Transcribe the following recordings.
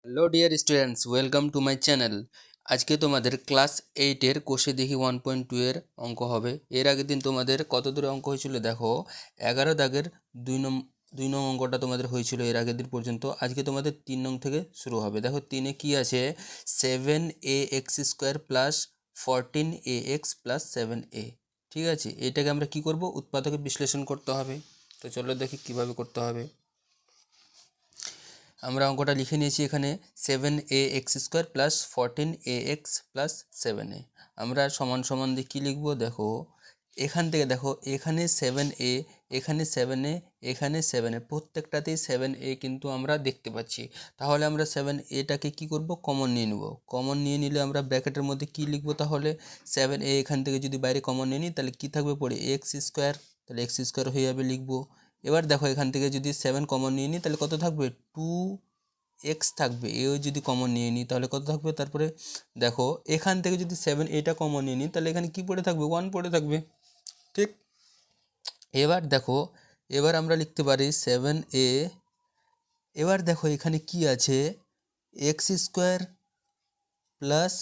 Hello dear students, welcome to my channel. আজকে তোমাদের class 8-এর কোষে দেখি 1.2 এর অঙ্ক হবে। এর আগের দিন তোমাদের কত দূরে অঙ্ক হয়েছিল দেখো, 11 দাগের 2 নং অঙ্কটা তোমাদের হয়েছিল এর আগের দিন পর্যন্ত। আজকে তোমাদের 3 নং থেকে শুরু হবে। দেখো 3-এ কি আছে, 7ax² plus 14ax plus 7a। ঠিক আছে, এটাকে আমরা কি করব, উৎপাদকে বিশ্লেষণ করতে হবে। তো চলো দেখি কিভাবে করতে হবে। আমরা অঙ্কটা লিখে নিয়েছি এখানে 7ax² plus 14ax plus 7a। আমরা সমান সমান দিয়ে কী লিখব, দেখো এখান থেকে দেখো, এখানে 7a, এখানে 7a, এখানে 7a, প্রত্যেকটাতেই 7a কিন্তু আমরা দেখতে পাচ্ছি। তাহলে আমরা 7aটাকে কি করব, কমন নিয়ে নেব। কমন নিয়ে নিলে আমরা ব্র্যাকেটের মধ্যে কি লিখব, তাহলে 7a এখান থেকে যদি বাইরে কমন নিয়ে নিই তাহলে কি থাকবে পড়ে, x², তাহলে x² হয়ে যাবে, লিখব। এবার দেখো এখান থেকে যদি 7 কমন নিয়ে নিই তাহলে কত থাকবে, 2x থাকবে। এও যদি কমন নিয়ে নিই তাহলে কত থাকবে, তারপরে দেখো এখান থেকে যদি 7 এটা কমন নিয়ে নিই তাহলে এখানে কি পড়ে থাকবে, 1 পড়ে থাকবে। ঠিক, এবার দেখো, এবার আমরা লিখতে পারি 7a। এবার দেখো এখানে কি আছে, x² plus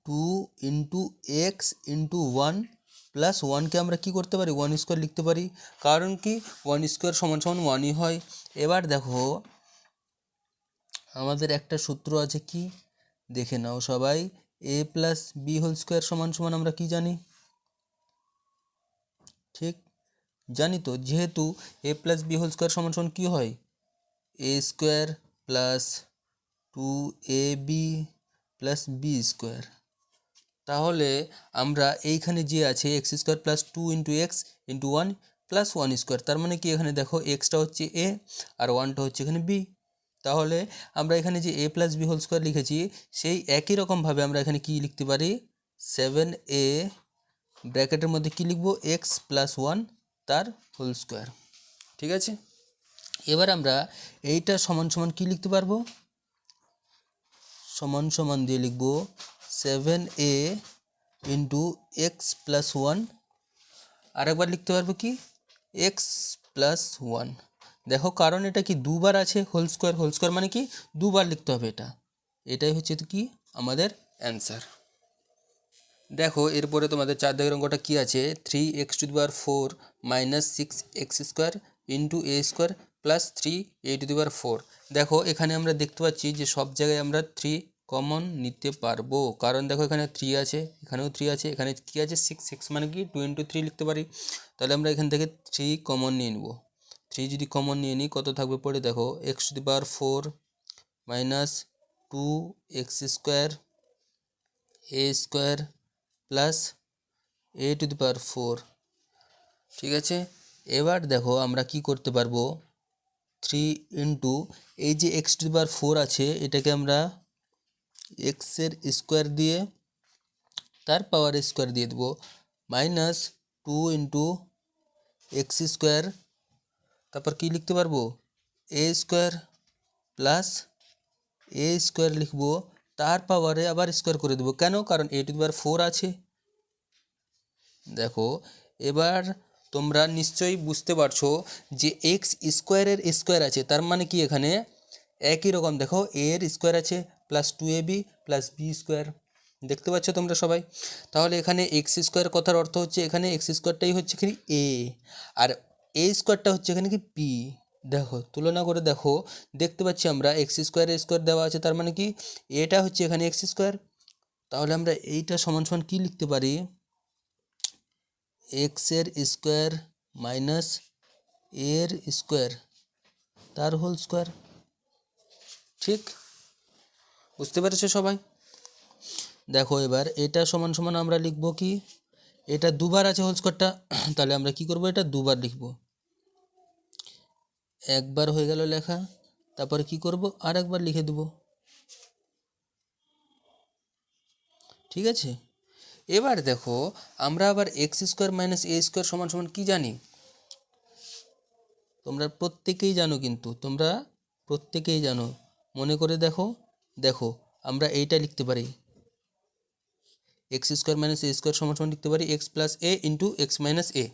2 into x into 1 plus 1কে আমরা কি করতে পারি, 1² লিখতে পারি। কারণ কি, 1² সমান সমান 1ই হয়। এবার দেখো আমাদের একটা সূত্র আছে, কি দেখে নাও সবাই, a plus b whole square সমান সমান আমরা কি জানি, ঠিক জানি তো, যেহেতু a plus b whole square সমান সমান কী হয়, a² plus 2ab plus b²। তাহলে আমরা এইখানে যে আছে x² plus 2 into x into 1 plus 1², তার মানে কি এখানে দেখো এক্সটা হচ্ছে a আর 1টা হচ্ছে এখানে b। তাহলে আমরা এখানে যে a plus b whole square লিখেছি, সেই একই রকমভাবে আমরা এখানে কি লিখতে পারি, 7a ব্র্যাকেটের মধ্যে কি লিখব, x প্লাস 1 তার হোল স্কোয়ার। ঠিক আছে, এবার আমরা এইটা সমান সমান কি লিখতে পারবো, সমান সমান দিয়ে লিখব 7a ইন্টু এক্স প্লাস 1, আরেকবার লিখতে পারবো কি, এক্স প্লাস 1। দেখো কারণ এটা কি দুবার আছে, হোল স্কোয়ার মানে কি দুবার লিখতে হবে এটা। এটাই হচ্ছে কি আমাদের অ্যান্সার। দেখো এরপরে তোমাদের 4 দাগের অঙ্কটা কী আছে, 3x⁴ minus 6x² into a² plus 3a⁴। দেখো এখানে আমরা দেখতে পাচ্ছি যে সব জায়গায় আমরা 3 কমন নিতে পারবো, কারণ দেখো এখানে 3 আছে, এখানেও 3 আছে, এখানে কি আছে 6 মানে কি 2 ইন্টু 3 লিখতে পারি। তাহলে আমরা এখান থেকে 3 কমন নিয়ে নেব। 3 যদি কমন নিয়ে নিই কত থাকবে পড়ে, দেখো x⁴ minus 2x² a² plus a⁴। ঠিক আছে, এবার দেখো আমরা কি করতে পারবো, 3 ইন্টু এই যে x⁴ আছে এটাকে আমরা এক্সের স্কোয়ার দিয়ে তার পাওয়ার স্কোয়ার দিয়ে দেবো, মাইনাস 2 ইন্টু x², তারপর কি লিখতে পারবো, a² প্লাস a² লিখবো, তার পাওয়ারে আবার স্কোয়ার করে দেবো। কেন, কারণ a⁴ আছে। দেখো এবার তোমরা নিশ্চয়ই বুঝতে পারছো যে x² স্কোয়ার আছে, তার মানে কি এখানে একই রকম, দেখো a এর স্কোয়ার আছে প্লাস 2ab প্লাস b², দেখতে পাচ্ছ তোমরা সবাই। তাহলে এখানে x² কথার অর্থ হচ্ছে এখানে x²টাই হচ্ছে এখানে a, আর a² হচ্ছে এখানে কি b। দেখো তুলনা করে দেখো, দেখতে পাচ্ছি আমরা x² দেওয়া আছে, তার মানে কি এটা হচ্ছে এখানে x²। তাহলে আমরা এইটা সমান সমান কি লিখতে পারি, এক্সের স্কোয়ার মাইনাস এর স্কোয়ার তার হোল স্কোয়ার। ঠিক, বুঝতে পেরেছো সবাই। দেখো এবার এটা সমান সমান আমরা লিখব কি, এটা দুবার আছে হোল স্কোয়ারটা, তাহলে আমরা কি করব, এটা দুবার লিখব। একবার হয়ে গেল লেখা, তারপরে কি করব, আর একবার লিখে দেব। ঠিক আছে, এবার দেখো আমরা আবার x² মাইনাস a² সমান সমান কি জানি, তোমরা প্রত্যেকেই জানো, কিন্তু তোমরা প্রত্যেকেই জানো, মনে করে দেখো। দেখো আমরা এইটা লিখতে পারি, x² মাইনাস a² সমান সমান লিখতে পারি x plus a into x minus a।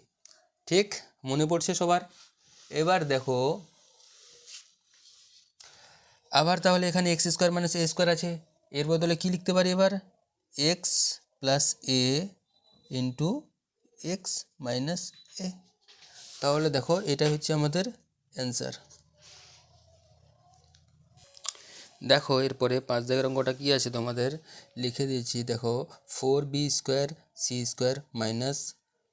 ঠিক, মনে পড়ছে সবার। এবার দেখো আবার তাহলে এখানে এক্স স্কোয়ার মাইনাস এ স্কোয়ার আছে, এর বদলে কি লিখতে পারি এবার, এক্স প্লাস এ ইন্টু এক্স মাইনাস এ। তাহলে দেখো এটা হচ্ছে আমাদের অ্যান্সার। দেখো এরপরে 5 দাগের অঙ্কটা কী আছে তোমাদের লিখে দিয়েছি, দেখো 4b square C square minus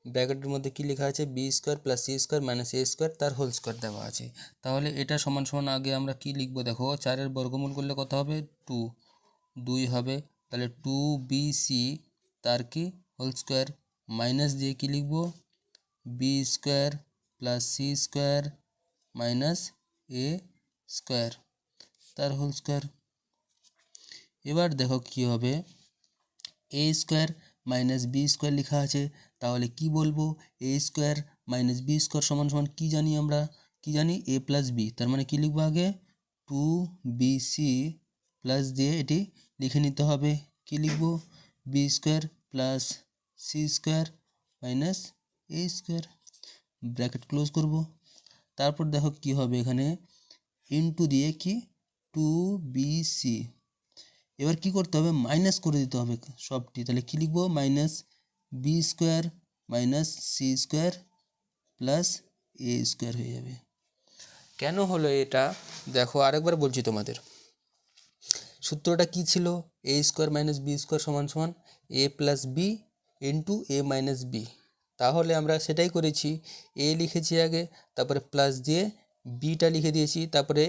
ব্র্যাকেটের মধ্যে কি লেখা আছে, B square plus C square minus এ স্কোয়ার তার হোল স্কোয়ার দেওয়া আছে। তাহলে এটা সমান সমান আগে আমরা কি লিখবো, দেখো 4-এর বর্গমূল করলে কত হবে, 2 হবে, তাহলে 2bc তার কি হোল স্কোয়ার মাইনাস দিয়ে কি লিখবো, B square plus C square minus এ স্কোয়ার তার হোল স্কোয়ার। এবার দেখো কি হবে, এ স্কোয়ার মাইনাস বি স্কোয়ার লেখা আছে, তাহলে কি বলবো, A square minus B square সমান সমান কী জানি আমরা, কি জানি এ প্লাস বি, তার মানে কি লিখবো আগে 2bc প্লাস দিয়ে এটি লিখে নিতে হবে, কি লিখবো, B square plus C square minus এ স্কোয়ার, ব্র্যাকেট ক্লোজ করব। তারপর দেখো কি হবে, এখানে ইনটু দিয়ে কি 2bc, এবার কি করতে হবে, মাইনাস করে দিতে হবে সবটি, তাহলে কি লিখবো, minus B square minus C square plus A square হয়ে যাবে। কেন হলো এটা দেখো আরেকবার বলছি তোমাদের, সূত্রটা কি ছিল, এ স্কোয়ার মাইনাস বি স্কোয়ার সমান সমান এ plus b into a minus B. তাহলে আমরা সেটাই করেছি, এ লিখেছি আগে, তারপরে প্লাস দিয়ে বিটা লিখে দিয়েছি, তারপরে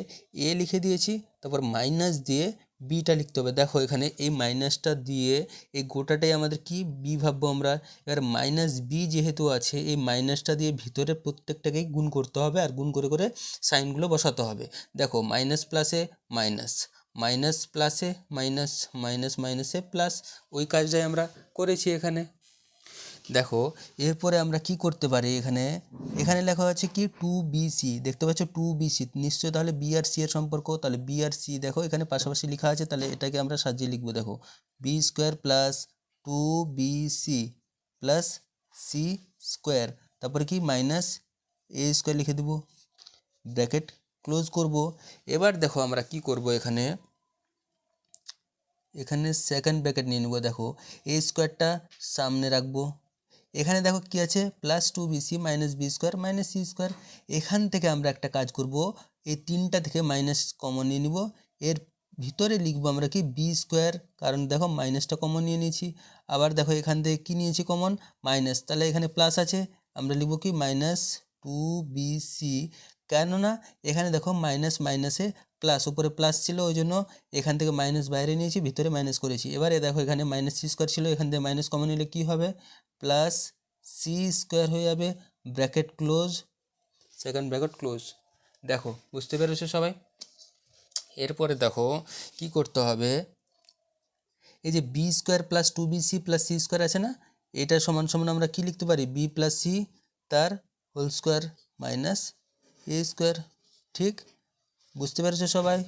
এ লিখে দিয়েছি, তারপর মাইনাস দিয়ে বিটা লিখতে হবে। দেখো এখানে এই মাইনাসটা দিয়ে এই গোটাটাই আমাদের কি বি ভাববো আমরা, এবার মাইনাস বি যেহেতু আছে এই মাইনাসটা দিয়ে ভিতরে প্রত্যেকটাকেই গুণ করতে হবে, আর গুণ করে করে সাইনগুলো বসাতে হবে। দেখো মাইনাস প্লাসে মাইনাস, মাইনাস প্লাসে মাইনাস, মাইনাস মাইনাসে প্লাস, ওই কাজটাই আমরা করেছি এখানে। দেখো এরপরে আমরা কি করতে পারি, এখানে এখানে লেখা আছে কি 2bc, দেখতে পাচ্ছ 2bc নিশ্চয়ই, তাহলে বি আর সি এর সম্পর্ক, তাহলে বি আর সি দেখো এখানে পাশাপাশি লেখা আছে, তাহলে এটাকে আমরা সাজিয়ে লিখবো, দেখো b square plus 2bc plus C square, তারপরে কি মাইনাস এ স্কোয়ার লিখে দেবো, ব্র্যাকেট ক্লোজ করব। এবার দেখো আমরা কি করব, এখানে এখানে সেকেন্ড ব্র্যাকেট নিয়ে নেব, দেখো এ স্কোয়ারটা সামনে রাখবো, এখানে দেখো কি আছে plus 2bc minus B square minus C square, এখান থেকে আমরা একটা কাজ করব, এই তিনটা থেকে মাইনাস কমন নিয়ে নিব, এর ভিতরে লিখবো আমরা কি বি স্কোয়ার, কারণ দেখো মাইনাসটা কমন নিয়ে নিয়েছি, আবার দেখো এখান থেকে কি নিয়েছি কমন, মাইনাস, তাহলে এখানে প্লাস আছে, আমরা লিখবো কি মাইনাস 2bc, কেননা এখানে দেখো মাইনাস মাইনাসে প্লাস, উপরে প্লাস ছিল ওই জন্য এখান থেকে মাইনাস বাইরে নিয়েছি, ভিতরে মাইনাস করেছি। এবারে দেখো এখানে মাইনাস সি স্কোয়ার ছিল, এখান থেকে মাইনাস কমন নিলে কী হবে, প্লাস সি স্কোয়ার হয়ে যাবে, bracket close, second bracket close. দেখো বুঝতে পেরেছো সবাই। এরপরে দেখো কি করতে হবে, এই যে b square plus 2bc plus C square আছে না, এটা সমান সমান আমরা কি লিখতে পারি, বি প্লাস সি তার হোল স্কোয়ার মাইনাস এ স্কোয়ার। ঠিক বুঝতে পেরেছো সবাই,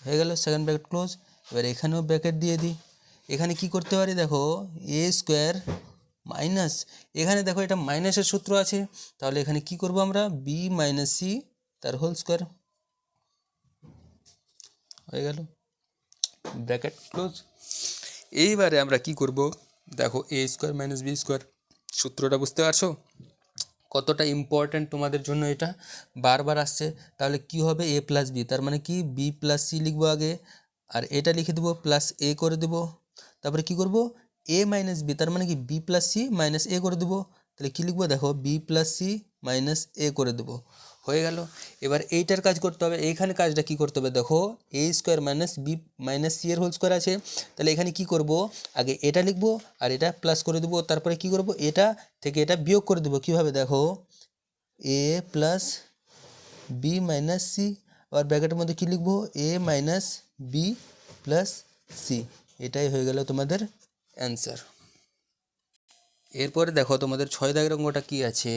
হয়ে গেল সেকেন্ড ব্র্যাকেট ক্লোজ। এবার এখানেও ব্র্যাকেট দিয়ে দিই, এখানে কি করতে পারি, দেখো এ স্কোয়ার মাইনাস, এখানে দেখো এটা মাইনাসের সূত্র আছে, তাহলে এখানে কি করব আমরা, বি মাইনাস সি তার হোল স্কোয়ার, হয়ে গেল ব্র্যাকেট ক্লোজ। এইবারে আমরা কি করব, দেখো A square minus B square, সূত্রটা বুঝতে পারছো কতটা ইম্পর্ট্যান্ট তোমাদের জন্য, এটা বারবার আসছে। তাহলে কি হবে, এ প্লাস বি, তার মানে কি বি প্লাস সি লিখবো আগে, আর এটা লিখে দেবো প্লাস এ করে দেবো, তারপরে কি করব, এ মাইনাস বি, তার মানে কি বি প্লাস সি মাইনাস এ করে দেবো, তাহলে কী লিখবো, দেখো বি প্লাস সি মাইনাস এ করে দেবো, হয়ে গেল। এবার এইটার কাজ করতে হবে, এইখানে কাজটা কি করতে হবে, দেখো A square minus B minus C এর হোল স্কোয়ার আছে, তাহলে এখানে কি করব, আগে এটা লিখবো আর এটা প্লাস করে দেবো, তারপরে কি করব, এটা থেকে এটা বিয়োগ করে দেবো, কীভাবে, দেখো এ প্লাস বি মাইনাস সি, আবার ব্র্যাকেটের মধ্যে কী লিখবো, এ মাইনাস বি প্লাস সি, এটাই হয়ে গেল তোমাদের অ্যান্সার। এরপরে দেখো তোমাদের 6 দাগের অঙ্কটা কী আছে,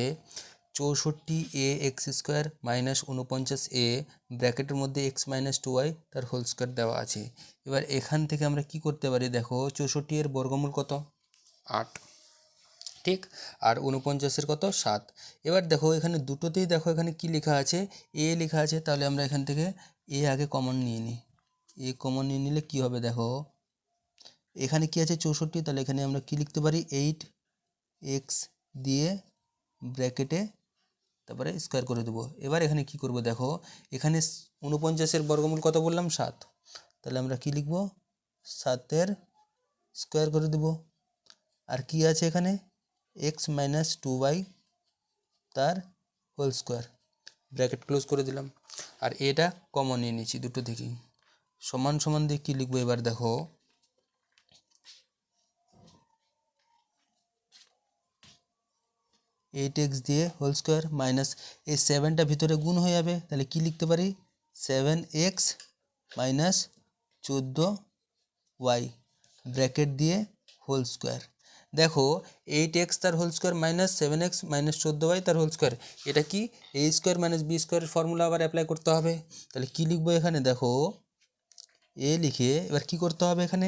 64 এ এক্স স্কোয়ার মাইনাস 49 এ ব্র্যাকেটের মধ্যে এক্স মাইনাস 2y তার হোল স্কোয়ার দেওয়া আছে। এবার এখান থেকে আমরা কি করতে পারি, দেখো 64 এর বর্গমূল কত, 8, ঠিক, আর 49-এর কত, 7। এবার দেখো এখানে দুটোতেই দেখো এখানে কি লেখা আছে, এ লেখা আছে, তাহলে আমরা এখান থেকে এ আগে কমন নিয়ে নিই, এ কমন নিয়ে নিলে কি হবে দেখো, এখানে কি আছে 64, তাহলে এখানে আমরা কি লিখতে পারি 8x দিয়ে ব্র্যাকেটে তারপরে স্কোয়ার করে দেবো। এবার এখানে কি করব দেখো, এখানে 49-এর বর্গমূল কত বললাম 7, তাহলে আমরা কি লিখব 7-এর স্কোয়ার করে দেব। আর কি আছে এখানে x মাইনাস 2y তার হোল স্কোয়ার, ব্র্যাকেট ক্লোজ করে দিলাম। আর এটা কমন নিয়ে নিচ্ছি দুটো থেকেই, সমান সমান দিয়ে কী লিখবো এবার দেখো, 8x দিয়ে হোল স্কোয়ার মাইনাস এই 7টা ভিতরে গুণ হয়ে যাবে, তাহলে কি লিখতে পারি 7x মাইনাস 14y ব্র্যাকেট দিয়ে হোল স্কোয়ার। দেখো 8x তার whole square minus 7x minus 14y তার হোল স্কোয়ার, এটা কি a স্কোয়ার মাইনাস বি স্কোয়ারের ফর্মুলা আবার অ্যাপ্লাই করতে হবে। তাহলে কি লিখবো এখানে দেখো, a লিখে এবার কি করতে হবে এখানে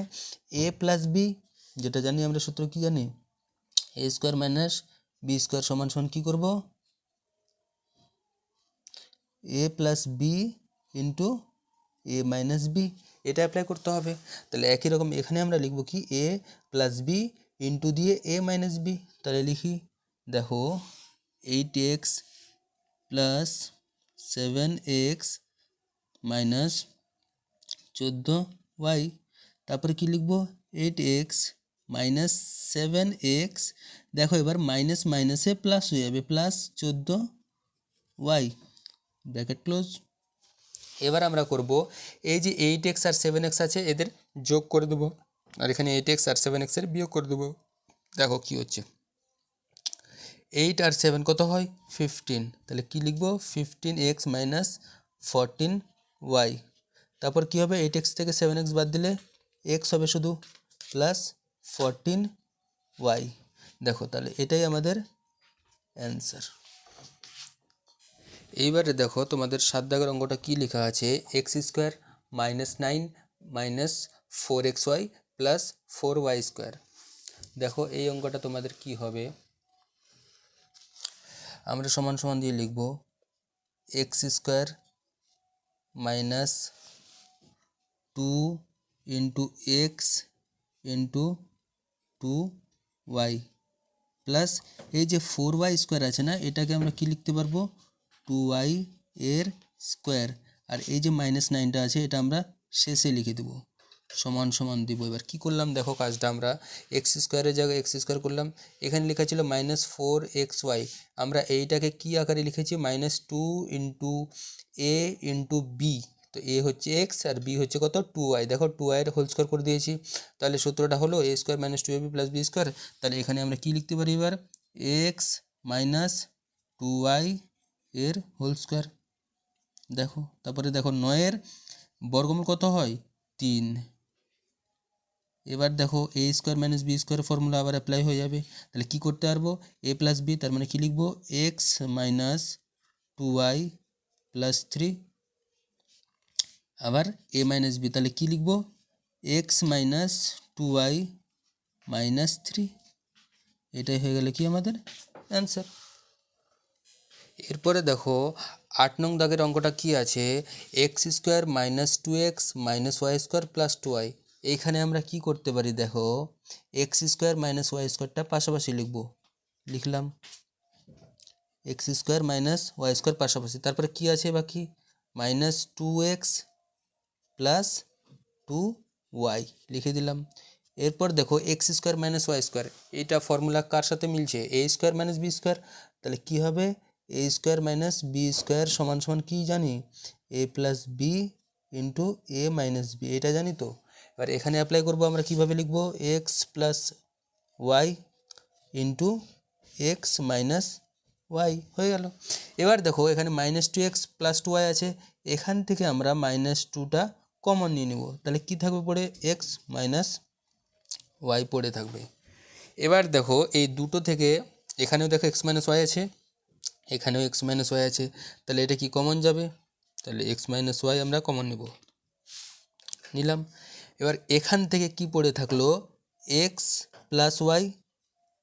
a প্লাস বি, যেটা জানি আমরা সূত্র কি জানি a square minus B square সমান সমান কী করবো a plus b into a minus b, এটা অ্যাপ্লাই করতে হবে। তাহলে একই রকম এখানে আমরা লিখব কি a প্লাস বি ইন্টু দিয়ে a মাইনাস বি, তাহলে লিখি দেখো 8x plus 7x minus 14y, তারপরে কি লিখব 8x মাইনাস 7x, দেখো এবার মাইনাস মাইনাসে প্লাস হয়ে যাবে প্লাস 14y ব্র্যাকেট ক্লোজ। এবার আমরা করব এই যে 8x আর 7x আছে এদের যোগ করে দেবো, আর এখানে 8x আর 7x এর বিয়োগ করে দেবো। দেখো কি হচ্ছে 8 আর 7 কত হয় 15, তাহলে কি লিখব 15x মাইনাস 14y, তারপর কি হবে 8x থেকে 7x বাদ দিলে x হবে শুধু প্লাস 14y। দেখো তাহলে এটাই আমাদের অ্যান্সার। এইবারে দেখো তোমাদের 7 দাগের অঙ্কটা কি লেখা আছে, x square minus 9 minus 4xy plus 4y square. দেখো এই অঙ্কটা তোমাদের কি হবে, আমরা সমান সমান দিয়ে লিখব x square minus 2 into x into 2y plus এই যে 4y স্কোয়ার আছে না, এটাকে আমরা কি লিখতে পারবো 2y এর স্কোয়ার, আর এই যে মাইনাস 9টা আছে এটা আমরা শেষে লিখে দেব, সমান সমান দিব। এবার কি করলাম দেখো কাজটা, আমরা এক্স স্কোয়ারের জায়গায় এক্স স্কোয়ার করলাম, এখানে লেখা ছিল মাইনাস 4xy, আমরা এইটাকে কি আকারে লিখেছি মাইনাস 2 ইন্টু এ ইন্টু বি, তো এ হচ্ছে এক্স আর বি হচ্ছে কত 2y, দেখো 2y এর হোল স্কোয়ার করে দিয়েছি, তাহলে সূত্রটা হলো A square minus 2ab plus B square. তাহলে এখানে আমরা কি লিখতে পারি এবার এক্স মাইনাস 2y এর হোল স্কোয়ার। দেখো তারপরে দেখো 9-এর বর্গমূল কত হয় 3, এবার দেখো A square minus B square formula আবার অ্যাপ্লাই হয়ে যাবে, তাহলে কি করতে পারবো এ প্লাস বি, তার মানে কি লিখবো এক্স মাইনাস 2y প্লাস 3, আবার এ মাইনাস বি, তাহলে কি লিখবো এক্স মাইনাস 2y মাইনাস 3, এটাই হয়ে গেলে কি আমাদের অ্যান্সার। এরপরে দেখো 8 নং দাগের অঙ্কটা কি আছে, x square minus 2x minus y square plus 2y, এইখানে আমরা কি করতে পারি দেখো এক্স স্কোয়ার মাইনাস ওয়াই স্কোয়ারটা পাশাপাশি লিখব, লিখলাম x square minus y square পাশাপাশি, তারপরে কি আছে বাকি মাইনাস 2x প্লাস 2y লিখে দিলাম। এরপর দেখো x square minus y square, এইটা ফর্মুলা কার সাথে মিলছে a square minus B square, তাহলে কি হবে এ স্কোয়ার মাইনাস বি স্কোয়ার সমান সমান কি জানি a plus b into a minus b, এটা জানি তো। এবার এখানে অ্যাপ্লাই করব, আমরা কিভাবে লিখব x plus y into x minus y হয়ে গেল। এবার দেখো এখানে মাইনাস 2x প্লাস 2y আছে, এখান থেকে আমরা মাইনাস 2টা কমন নিয়ে নেব, তাহলে কি থাকবে পড়ে এক্স মাইনাস ওয়াই পড়ে থাকবে। এবার দেখো এই দুটো থেকে এখানেও দেখো এক্স মাইনাস ওয়াই আছে, এখানেও এক্স মাইনাস ওয়াই আছে, তাহলে এটা কি কমন যাবে, তাহলে এক্স মাইনাস ওয়াই আমরা কমন নেব, নিলাম। এবার এখান থেকে কি পড়ে থাকলো এক্স প্লাস ওয়াই,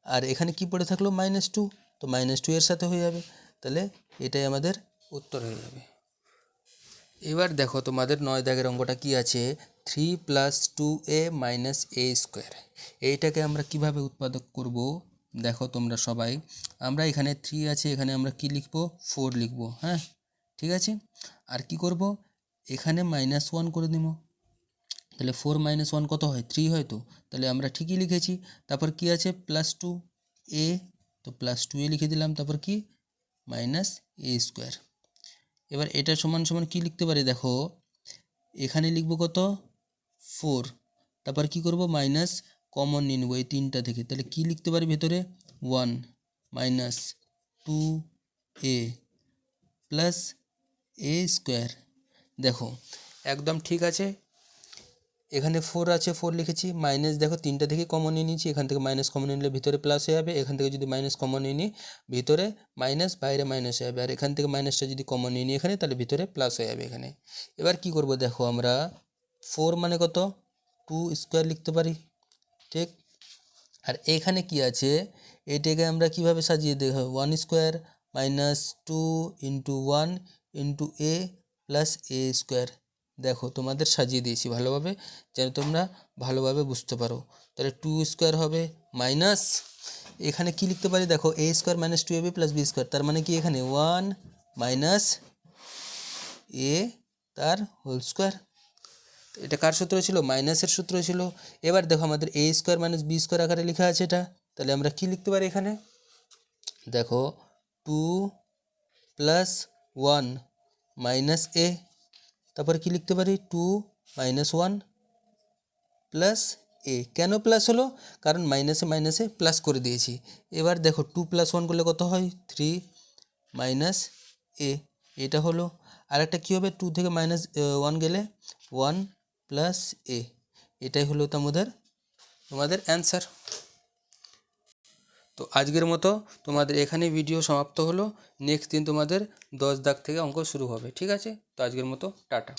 আর এখানে কি পড়ে থাকলো মাইনাস 2, তো মাইনাস 2 এর সাথে হয়ে যাবে, তাহলে এটাই আমাদের উত্তর হয়ে যাবে। এবার দেখো তোমাদের 9 দাগের অঙ্কটা কি আছে, 3 + 2a - a²। এইটাকে আমরা কিভাবে উৎপাদক করব দেখো তোমরা সবাই। আমরা এখানে 3 আছে, এখানে আমরা কি লিখব 4 লিখব। হ্যাঁ ঠিক আছে, আর কি করব এখানে -1 করে দিব, তাহলে 4 - 1 কত হয় 3 হয়। তো তাহলে আমরা ঠিকই লিখেছি। তারপর কি আছে +2a, তো +2a লিখে দিলাম। তারপর কি -a²। এবার এটা সমান সমান কি লিখতে পারি দেখো, এখানে লিখব কত 4, তারপর কি করব মাইনাস কমন নিয়ে নেব এই 3টা থেকে, তাহলে কি লিখতে পারি ভেতরে 1 - 2a + a²। দেখো একদম ঠিক আছে, এখানে 4 আছে 4 লিখেছি, মাইনাস দেখো 3টা থেকে কমন নিয়ে নিয়েছি, এখান থেকে মাইনাস কমন নিলে ভিতরে প্লাস হয়ে যাবে, এখান থেকে যদি মাইনাস কমন নিয়ে নিই ভিতরে মাইনাস বাইরে মাইনাস হয়ে যাবে, আর এখান থেকে মাইনাসটা যদি কমন নিয়ে নিই এখানে তাহলে ভিতরে প্লাস হয়ে যাবে এখানে। এবার কি করব দেখো আমরা 4 মানে কত 2² লিখতে পারি, ঠিক। আর এখানে কি আছে এটাকে আমরা কিভাবে সাজিয়ে দেখো 1² - 2 × 1 × a + a²। দেখো তোমাদের সাজিয়ে দিয়েছি ভালোভাবে, যেন তোমরা ভালোভাবে বুঝতে পারো। তাহলে 2² হবে মাইনাস, এখানে কি লিখতে পারি দেখো a² - 2ab + b², তার মানে কি এখানে 1 - a তার হোল স্কোয়ার। এটা কার সূত্র ছিল মাইনাসের সূত্র ছিল। এবার দেখো আমাদের a² - b² আকারে লেখা আছে এটা, তাহলে আমরা কি লিখতে পারি এখানে দেখো 2 + 1 - a, তারপরে কি লিখতে পারি 2 - 1 + a। কেন প্লাস হলো, কারণ মাইনাসে মাইনাসে প্লাস করে দিয়েছি। এবার দেখো 2 + 1 করলে কত হয় 3 - a, এটা হলো। আরেকটা কী হবে 2 থেকে -1 গেলে 1 + a, এটাই হলো তোমাদের অ্যান্সার। তো আজকের মতো তোমাদের এখানে ভিডিও সমাপ্ত হলো। নেক্সট দিন তোমাদের 10 দাগ থেকে অঙ্ক শুরু হবে, ঠিক আছে। তো আজকের মতো টাটা।